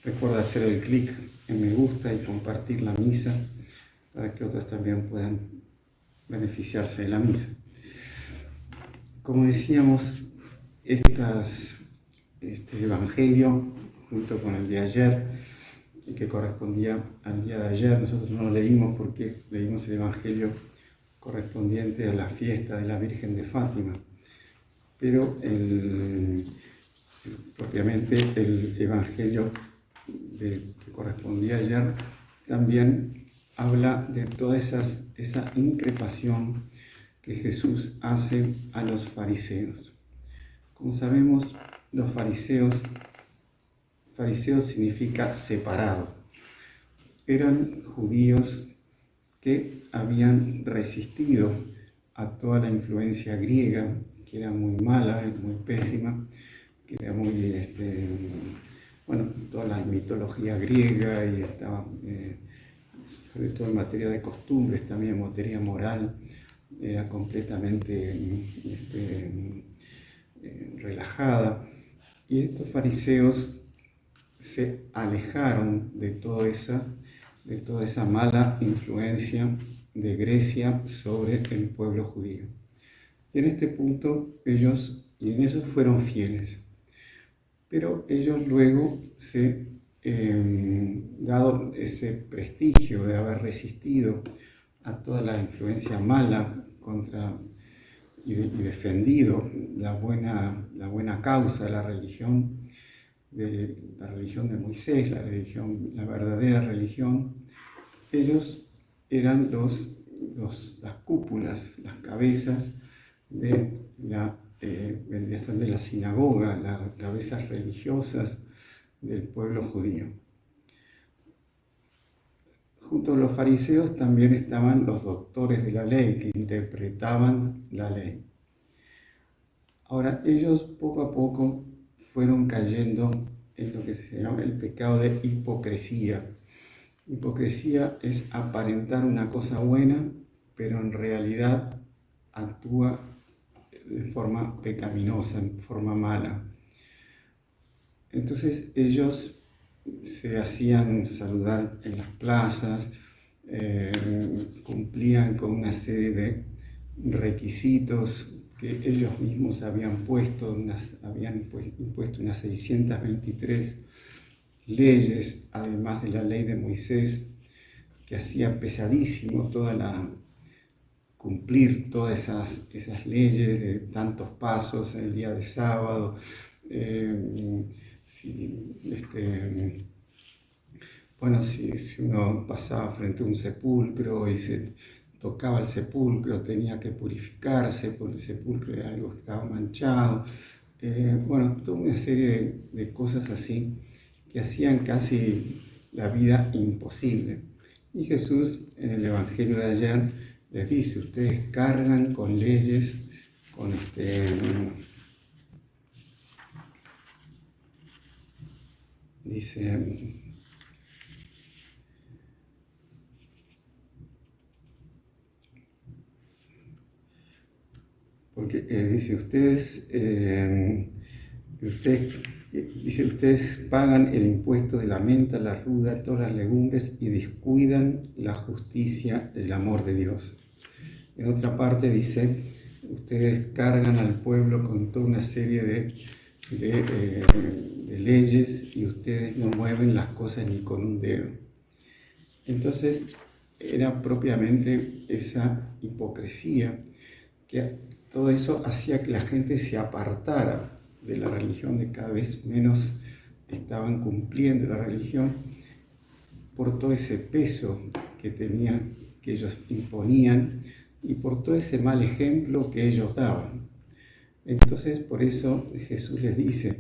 Recuerda hacer el clic en me gusta y compartir la misa para que otros también puedan beneficiarse de la misa. Como decíamos, este evangelio, junto con el de ayer, que correspondía al día de ayer, nosotros no lo leímos porque leímos el evangelio correspondiente a la fiesta de la Virgen de Fátima, pero propiamente el evangelio que correspondía ayer también habla de toda esa increpación que Jesús hace a los fariseos. Como sabemos, los fariseos significa separado. Eran judíos que habían resistido a toda la influencia griega, que era muy mala, muy pésima, que era muy, toda la mitología griega y estaba, sobre todo en materia de costumbres, también en materia moral, era completamente relajada. Y estos fariseos se alejaron de toda esa mala influencia de Grecia sobre el pueblo judío. Y en este punto en eso fueron fieles. Pero ellos luego, dado ese prestigio de haber resistido a toda la influencia mala y defendido la buena causa, la religión de Moisés, la verdadera religión, ellos eran las cúpulas, las cabezas de la sinagoga, las cabezas religiosas del pueblo judío. Junto a los fariseos también estaban los doctores de la ley, que interpretaban la ley. Ahora, ellos poco a poco fueron cayendo en lo que se llama el pecado de hipocresía. Hipocresía es aparentar una cosa buena, pero en realidad actúa de forma pecaminosa, en forma mala. Entonces ellos se hacían saludar en las plazas, cumplían con una serie de requisitos que ellos mismos habían impuesto unas 623 leyes, además de la ley de Moisés, que hacía pesadísimo cumplir todas esas leyes de tantos pasos en el día de sábado. Si uno pasaba frente a un sepulcro y se tocaba el sepulcro, tenía que purificarse, porque el sepulcro era algo que estaba manchado. Toda una serie de cosas así que hacían casi la vida imposible. Y Jesús, en el Evangelio de ayer, les dice: ustedes cargan con leyes, dice, porque dice, ustedes pagan el impuesto de la menta, la ruda, todas las legumbres y descuidan la justicia, el amor de Dios. En otra parte dice, ustedes cargan al pueblo con toda una serie de leyes y ustedes no mueven las cosas ni con un dedo. Entonces era propiamente esa hipocresía, que todo eso hacía que la gente se apartara de la religión, de cada vez menos estaban cumpliendo la religión por todo ese peso que ellos imponían y por todo ese mal ejemplo que ellos daban. Entonces, por eso Jesús les dice,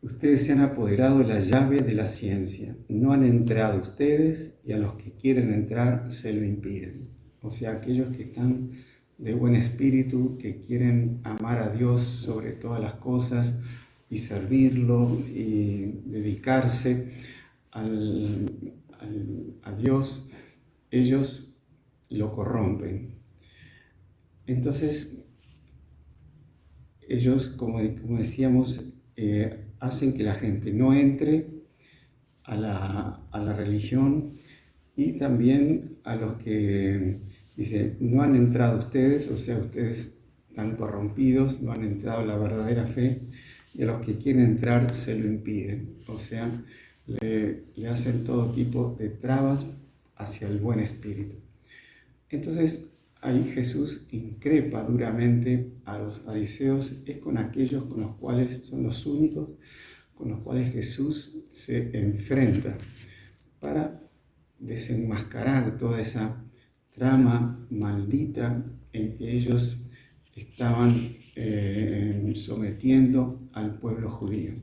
ustedes se han apoderado de la llave de la ciencia, no han entrado ustedes y a los que quieren entrar se lo impiden. O sea, aquellos que están de buen espíritu, que quieren amar a Dios sobre todas las cosas y servirlo y dedicarse a Dios, ellos lo corrompen. Entonces, ellos, como decíamos, hacen que la gente no entre a la religión, y también a los que, dice, no han entrado ustedes, o sea, ustedes están corrompidos, no han entrado a la verdadera fe, y a los que quieren entrar se lo impiden, o sea, le hacen todo tipo de trabas hacia el buen espíritu. Entonces, ahí Jesús increpa duramente a los fariseos, es con aquellos con los cuales son los únicos con los cuales Jesús se enfrenta para desenmascarar toda esa trama maldita en que ellos estaban sometiendo al pueblo judío.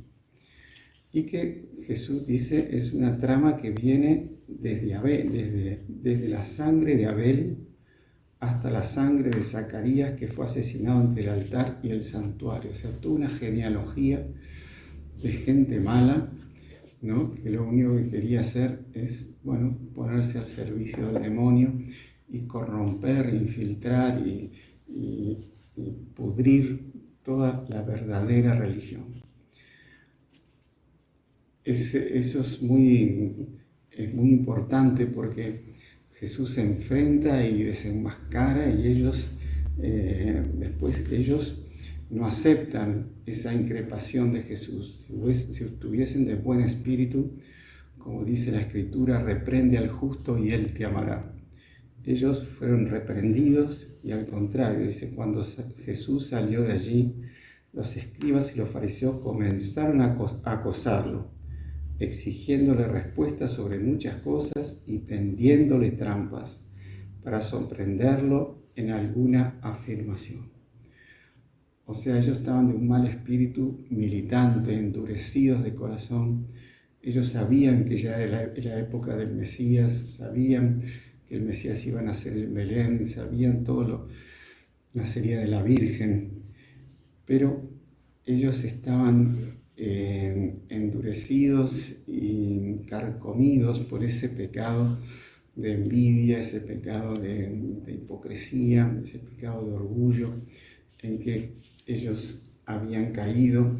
Y que Jesús dice es una trama que viene desde Abel, desde la sangre de Abel hasta la sangre de Zacarías, que fue asesinado entre el altar y el santuario. O sea, toda una genealogía de gente mala, ¿no? Que lo único que quería hacer es, bueno, ponerse al servicio del demonio y corromper, infiltrar y pudrir toda la verdadera religión. Eso es muy importante, porque Jesús se enfrenta y desenmascara, y después ellos no aceptan esa increpación de Jesús. Si estuviesen de buen espíritu, como dice la Escritura, reprende al justo y él te amará. Ellos fueron reprendidos, y al contrario, dice, cuando Jesús salió de allí, los escribas y los fariseos comenzaron a acosarlo, exigiéndole respuestas sobre muchas cosas y tendiéndole trampas para sorprenderlo en alguna afirmación. O sea, ellos estaban de un mal espíritu militante, endurecidos de corazón. Ellos sabían que ya era la época del Mesías, sabían que el Mesías iba a nacer en Belén, sabían todo nacería de la Virgen, pero ellos estaban endurecidos y carcomidos por ese pecado de envidia, ese pecado de hipocresía, ese pecado de orgullo en que ellos habían caído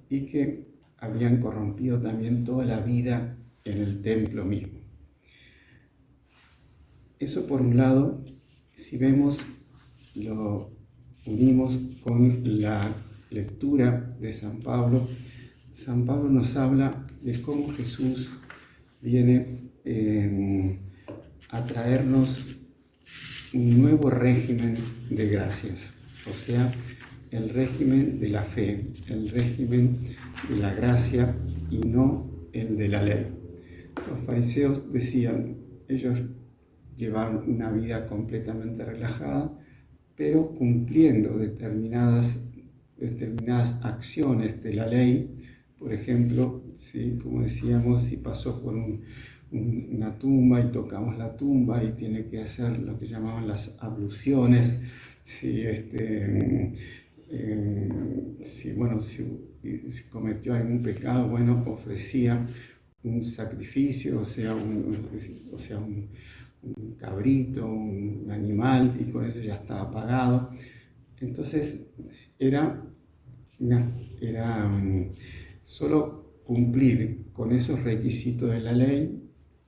y que habían corrompido también toda la vida en el templo mismo. Eso por un lado, si vemos, lo unimos con la lectura de San Pablo. San Pablo nos habla de cómo Jesús viene a traernos un nuevo régimen de gracias, o sea, el régimen de la fe, el régimen de la gracia y no el de la ley. Los fariseos decían, ellos llevaban una vida completamente relajada, pero cumpliendo determinadas acciones de la ley. Por ejemplo, ¿sí? Como decíamos, si pasó por una tumba y tocamos la tumba y tiene que hacer lo que llamaban las abluciones, si cometió algún pecado, bueno, ofrecía un sacrificio, o sea, un cabrito, un animal, y con eso ya estaba pagado. Entonces era solo cumplir con esos requisitos de la ley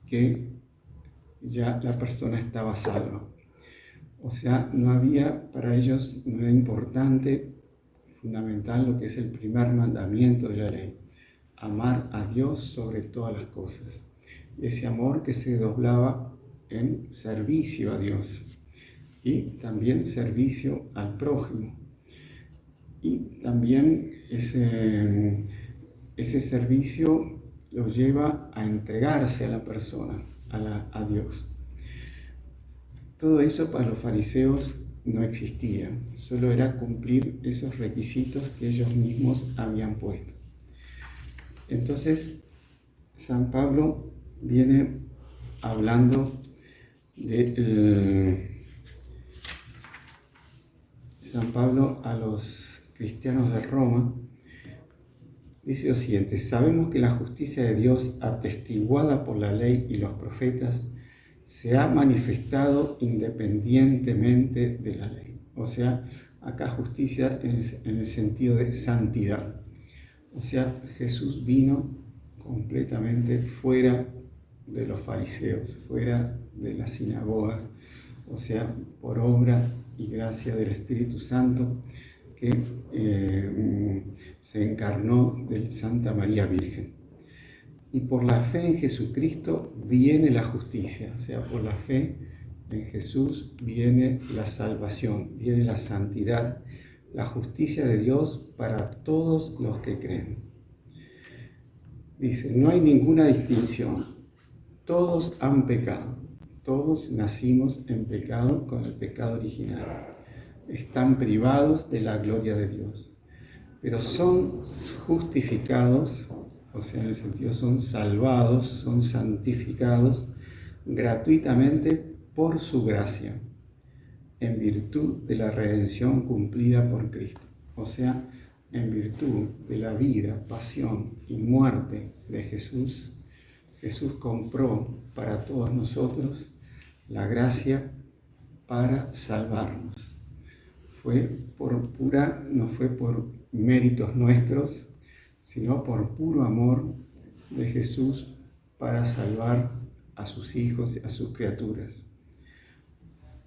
que ya la persona estaba salva. O sea, no había, para ellos no era importante, fundamental, lo que es el primer mandamiento de la ley: amar a Dios sobre todas las cosas. Ese amor que se doblaba en servicio a Dios y también servicio al prójimo. Y también ese servicio lo lleva a entregarse a la persona, a Dios. Todo eso para los fariseos no existía, solo era cumplir esos requisitos que ellos mismos habían puesto. Entonces, San Pablo viene hablando San Pablo a los cristianos de Roma, dice lo siguiente: sabemos que la justicia de Dios, atestiguada por la ley y los profetas, se ha manifestado independientemente de la ley. O sea, Acá justicia en el sentido de santidad. O sea, Jesús vino completamente fuera de los fariseos, fuera de las sinagogas, o sea, por obra y gracia del Espíritu Santo que se encarnó de Santa María Virgen. Y por la fe en Jesucristo viene la justicia, o sea, por la fe en Jesús viene la salvación, viene la santidad, la justicia de Dios para todos los que creen. Dice, no hay ninguna distinción, todos han pecado, todos nacimos en pecado con el pecado original, están privados de la gloria de Dios, pero son justificados, o sea, en el sentido son salvados, son santificados gratuitamente por su gracia, en virtud de la redención cumplida por Cristo. O sea, en virtud de la vida, pasión y muerte de Jesús, Jesús compró para todos nosotros la gracia para salvarnos. No fue por méritos nuestros, sino por puro amor de Jesús para salvar a sus hijos, a sus criaturas.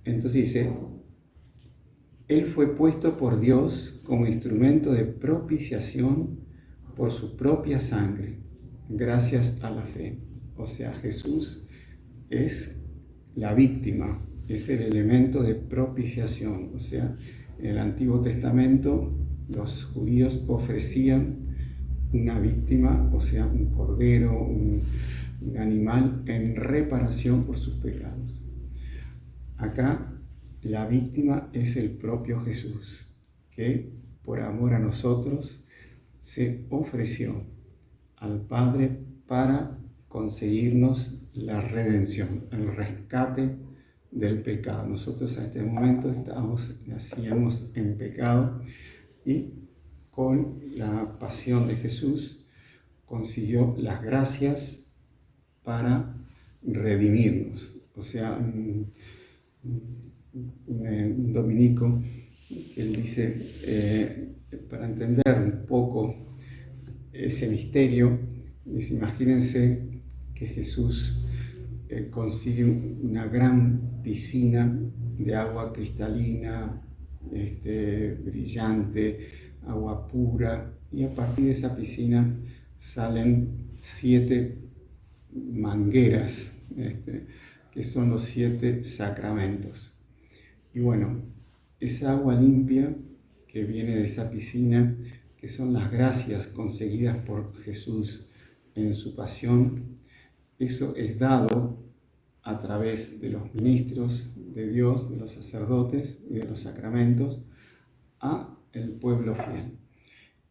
Entonces dice, Él fue puesto por Dios como instrumento de propiciación por su propia sangre, gracias a la fe. O sea, Jesús es la víctima, es el elemento de propiciación. O sea, en el Antiguo Testamento los judíos ofrecían una víctima, o sea, un cordero, un animal en reparación por sus pecados. Acá la víctima es el propio Jesús, que por amor a nosotros se ofreció al Padre para conseguirnos la redención, el rescate del pecado. Nosotros a este momento nacíamos en pecado y con la pasión de Jesús consiguió las gracias para redimirnos. O sea, un dominico, él dice, para entender un poco ese misterio, dice, imagínense que Jesús consigue una gran piscina de agua cristalina, brillante, agua pura, y a partir de esa piscina salen 7 mangueras, que son los 7 sacramentos. Y bueno, esa agua limpia que viene de esa piscina, que son las gracias conseguidas por Jesús en su pasión, eso es dado a través de los ministros de Dios, de los sacerdotes y de los sacramentos a el pueblo fiel.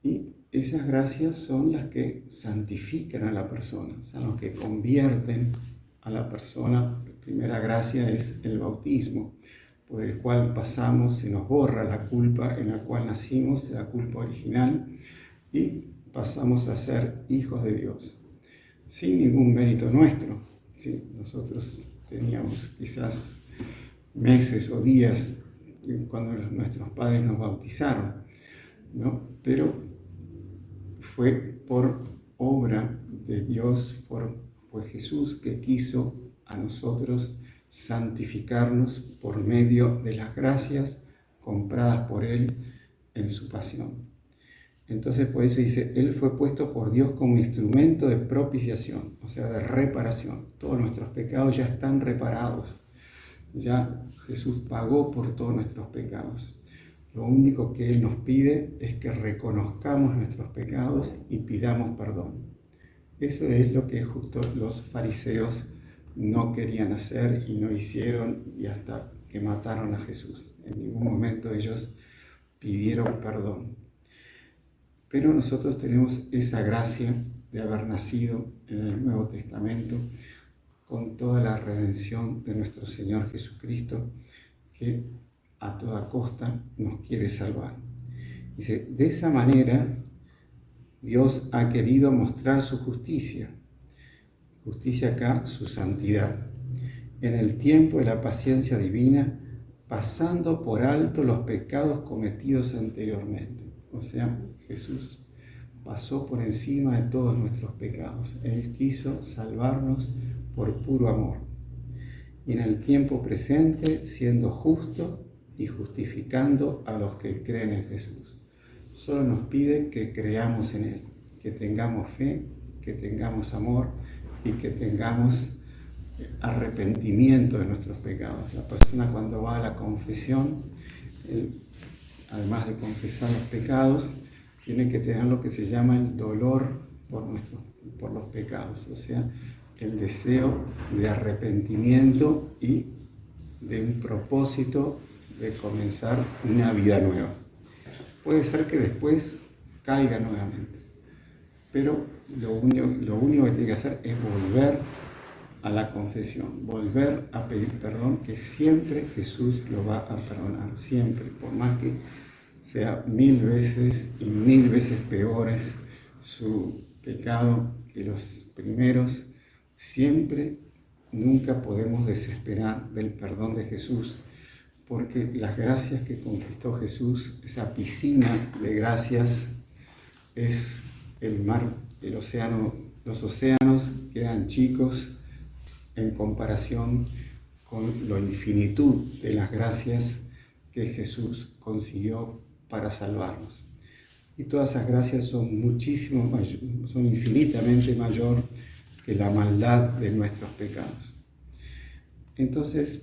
Y esas gracias son las que santifican a la persona, o sea, los que convierten a la persona. La primera gracia es el bautismo, por el cual pasamos, se nos borra la culpa en la cual nacimos, la culpa original, y pasamos a ser hijos de Dios, sin ningún mérito nuestro. ¿Sí? Nosotros teníamos quizás meses o días cuando nuestros padres nos bautizaron, ¿no? Pero fue por obra de Dios, por Jesús, que quiso a nosotros santificarnos por medio de las gracias compradas por Él en su pasión. Entonces por eso dice, Él fue puesto por Dios como instrumento de propiciación, o sea, de reparación. Todos nuestros pecados ya están reparados. Ya Jesús pagó por todos nuestros pecados. Lo único que Él nos pide es que reconozcamos nuestros pecados y pidamos perdón. Eso es lo que justo los fariseos no querían hacer y no hicieron, y hasta que mataron a Jesús. En ningún momento ellos pidieron perdón. Pero nosotros tenemos esa gracia de haber nacido en el Nuevo Testamento con toda la redención de nuestro Señor Jesucristo, que a toda costa nos quiere salvar. Dice, de esa manera Dios ha querido mostrar su justicia. Justicia acá, su santidad. En el tiempo de la paciencia divina, pasando por alto los pecados cometidos anteriormente. O sea, Jesús pasó por encima de todos nuestros pecados. Él quiso salvarnos por puro amor. Y en el tiempo presente, siendo justo y justificando a los que creen en Jesús. Solo nos pide que creamos en Él, que tengamos fe, que tengamos amor y que tengamos arrepentimiento de nuestros pecados. La persona cuando va a la confesión, además de confesar los pecados, tiene que tener lo que se llama el dolor por los pecados, o sea, el deseo de arrepentimiento y de un propósito de comenzar una vida nueva. Puede ser que después caiga nuevamente, pero lo único que tiene que hacer es volver a la confesión, volver a pedir perdón, que siempre Jesús lo va a perdonar, siempre, por más que sea 1000 veces y 1000 veces peores su pecado que los primeros, siempre, nunca podemos desesperar del perdón de Jesús, porque las gracias que conquistó Jesús, esa piscina de gracias, es el mar, el océano. Los océanos quedan chicos en comparación con la infinitud de las gracias que Jesús consiguió para salvarnos. Y todas esas gracias son son infinitamente mayor que la maldad de nuestros pecados. Entonces,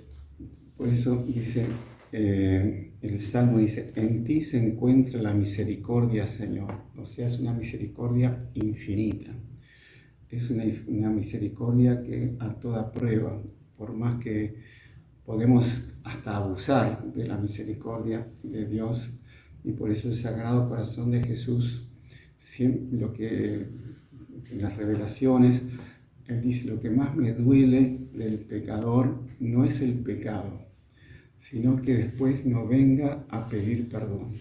por eso dice, el Salmo dice, en ti se encuentra la misericordia, Señor. O sea, es una misericordia infinita. Es una misericordia que a toda prueba, por más que podemos hasta abusar de la misericordia de Dios, y por eso el Sagrado Corazón de Jesús, lo que en las revelaciones, Él dice, lo que más me duele del pecador no es el pecado, sino que después no venga a pedir perdón.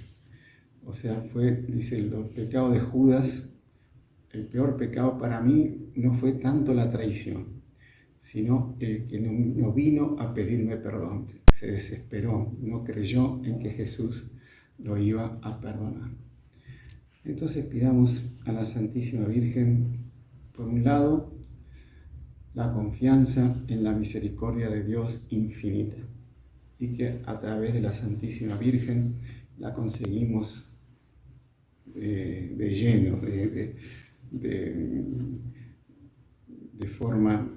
O sea, dice, el pecado de Judas, el peor pecado para mí no fue tanto la traición, sino el que no vino a pedirme perdón. Se desesperó, no creyó en que Jesús lo iba a perdonar. Entonces pidamos a la Santísima Virgen, por un lado, la confianza en la misericordia de Dios infinita, y que a través de la Santísima Virgen la conseguimos de lleno, de forma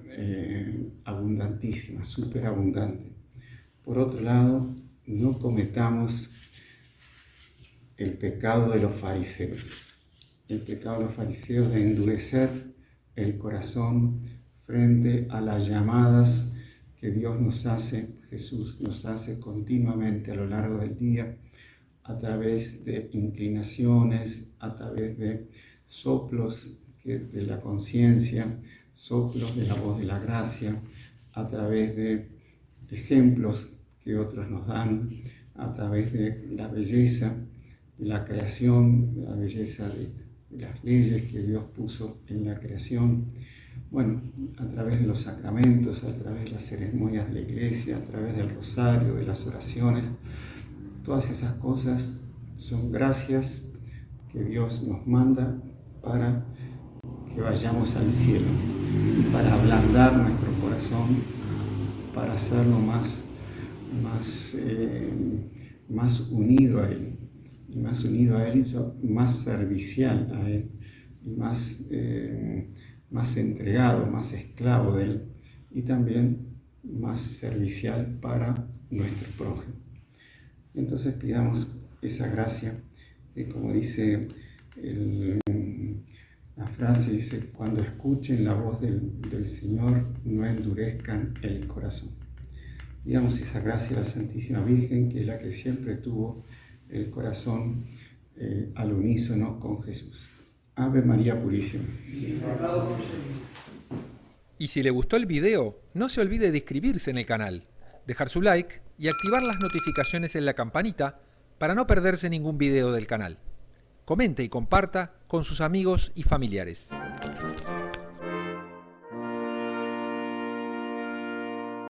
abundantísima, superabundante. Por otro lado, no cometamos el pecado de los fariseos. El pecado de los fariseos de endurecer el corazón frente a las llamadas que Dios nos hace, Jesús nos hace continuamente a lo largo del día, a través de inclinaciones, a través de soplos de la conciencia, soplos de la voz de la gracia, a través de ejemplos que otros nos dan, a través de la belleza de la creación, la belleza de las leyes que Dios puso en la creación. Bueno, a través de los sacramentos, a través de las ceremonias de la iglesia, a través del rosario, de las oraciones, todas esas cosas son gracias que Dios nos manda para que vayamos al cielo, para ablandar nuestro corazón, para hacerlo más unido a Él, y más unido a Él, más servicial a Él, y más entregado, más esclavo de Él, y también más servicial para nuestro prójimo. Entonces pidamos esa gracia, que como dice la frase, dice, cuando escuchen la voz del Señor, no endurezcan el corazón. Pidamos esa gracia a la Santísima Virgen, que es la que siempre tuvo el corazón al unísono con Jesús. Ave María Purísima. Y si le gustó el video, no se olvide de inscribirse en el canal, dejar su like y activar las notificaciones en la campanita para no perderse ningún video del canal. Comente y comparta con sus amigos y familiares.